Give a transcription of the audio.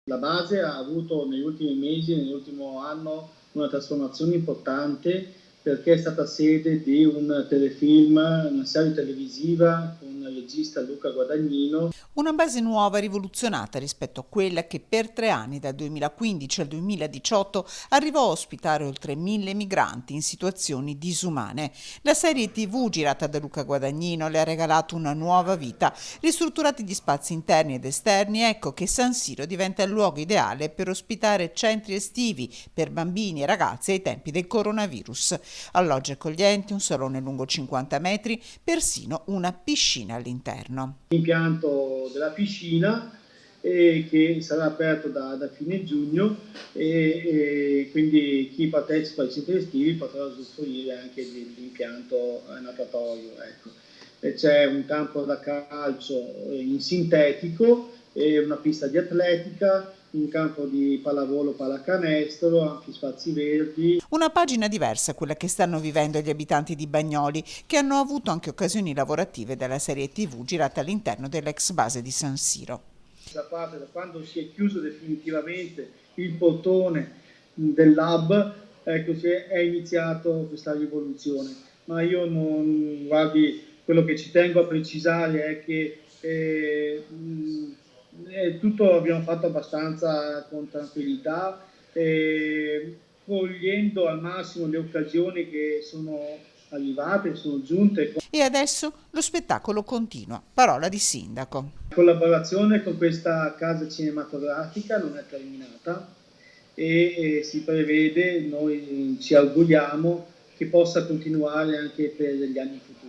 La base ha avuto negli ultimi mesi, nell'ultimo anno, una trasformazione importante perché è stata sede di un telefilm, una serie televisiva con il regista Luca Guadagnino. Una base nuova e rivoluzionata rispetto a quella che per 3 anni, dal 2015 al 2018, arrivò a ospitare oltre 1000 migranti in situazioni disumane. La serie TV girata da Luca Guadagnino le ha regalato una nuova vita. Ristrutturati gli spazi interni ed esterni, ecco che San Siro diventa il luogo ideale per ospitare centri estivi per bambini e ragazzi ai tempi del coronavirus. Alloggi accoglienti, un salone lungo 50 metri, persino una piscina all'interno. L'impianto della piscina che sarà aperto da fine giugno e quindi chi partecipa ai centri estivi potrà usufruire anche dell'impianto natatorio. Ecco. E c'è un campo da calcio in sintetico, e una pista di atletica, un campo di pallavolo, pallacanestro, ampi spazi verdi. Una pagina diversa quella che stanno vivendo gli abitanti di Bagnoli, che hanno avuto anche occasioni lavorative dalla serie TV girata all'interno dell'ex base di San Siro. Da quando si è chiuso definitivamente il portone dell'hub, ecco, è iniziato questa rivoluzione. Ma io non, guardi, quello che ci tengo a precisare è che tutto abbiamo fatto abbastanza con tranquillità, cogliendo al massimo le occasioni che sono arrivate, sono giunte. E adesso lo spettacolo continua. Parola di sindaco. La collaborazione con questa casa cinematografica non è terminata e si prevede, noi ci auguriamo, che possa continuare anche per gli anni futuri.